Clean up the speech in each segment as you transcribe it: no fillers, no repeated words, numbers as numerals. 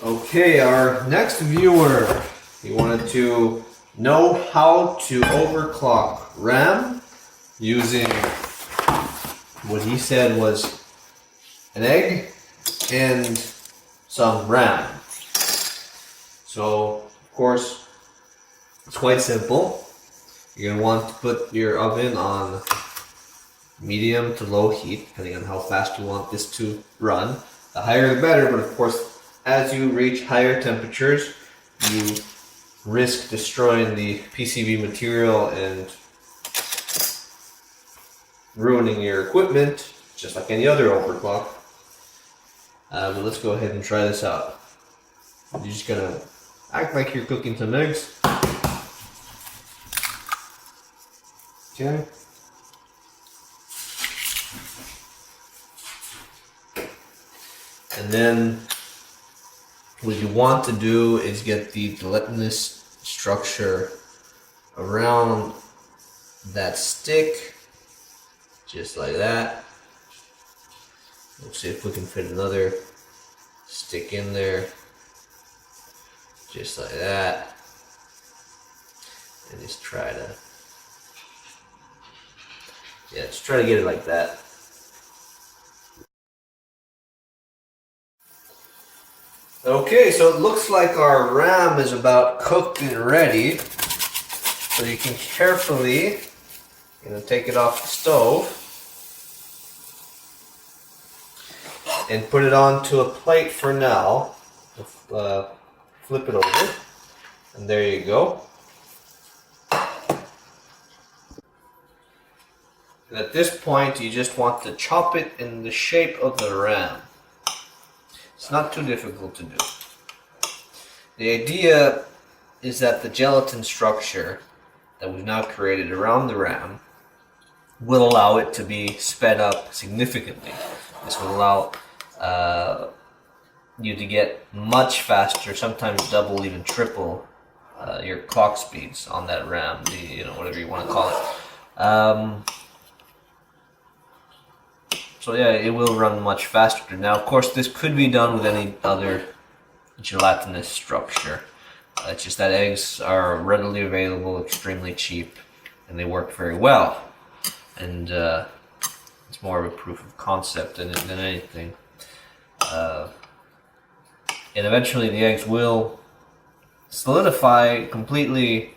Okay, our next viewer, he wanted to know how to overclock RAM using what he said was an egg and some RAM. So, of course, it's quite simple. You're going to want to put your oven on medium to low heat, depending on how fast you want this to run. The higher the better, but of course, as you reach higher temperatures, you risk destroying the PCB material and ruining your equipment, just like any other overclock. But let's go ahead and try this out. You're just gonna act like you're cooking some eggs. Okay. And then what you want to do is get the gelatinous structure around that stick, just like that. We'll see if we can fit another stick in there, just like that. And just try to, just try to get it like that. Okay, so it looks like our RAM is about cooked and ready. So you can carefully, take it off the stove and put it onto a plate for now. Flip it over, and there you go. And at this point, you just want to chop it in the shape of the RAM. It's not too difficult to do. The idea is that the gelatin structure that we've now created around the RAM will allow it to be sped up significantly. This will allow you to get much faster, sometimes double, even triple your clock speeds on that RAM, whatever you want to call it. So yeah, it will run much faster. Now, of course, this could be done with any other gelatinous structure. It's just that eggs are readily available, extremely cheap, and they work very well. And it's more of a proof of concept than anything. And eventually the eggs will solidify completely,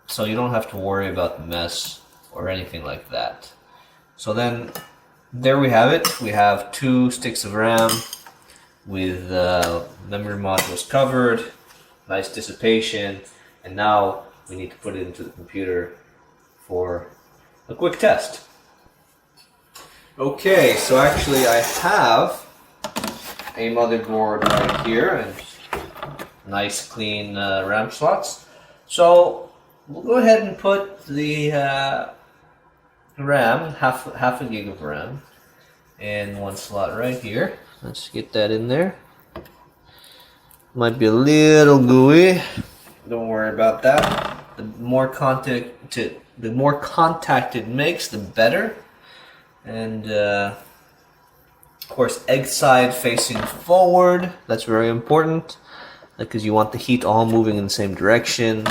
so you don't have to worry about the mess or anything like that. So then, there we have it. We have 2 sticks of RAM with memory modules covered, nice dissipation, and now we need to put it into the computer for a quick test. Okay, so actually I have a motherboard right here and nice clean RAM slots. So we'll go ahead and put the RAM, half a gig of RAM, and one slot right here. Let's get that in there. Might be a little gooey. Don't worry about that. The more contact it makes, the better. And of course, egg side facing forward. That's very important because you want the heat all moving in the same direction.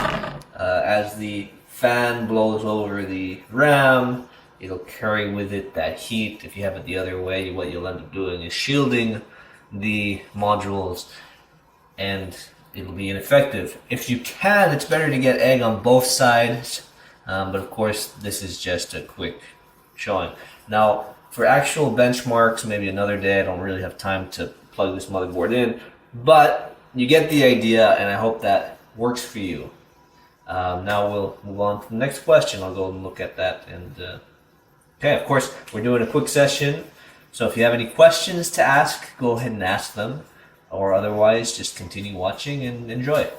As the fan blows over the RAM, it'll carry with it that heat. If you have it the other way, what you'll end up doing is shielding the modules, and it'll be ineffective. If you can, it's better to get egg on both sides, but of course, this is just a quick showing. Now, for actual benchmarks, maybe another day. I don't really have time to plug this motherboard in, but you get the idea, and I hope that works for you. Now we'll move on to the next question. I'll go and look at that. And okay, of course, we're doing a quick session. So if you have any questions to ask, go ahead and ask them. Or otherwise, just continue watching and enjoy it.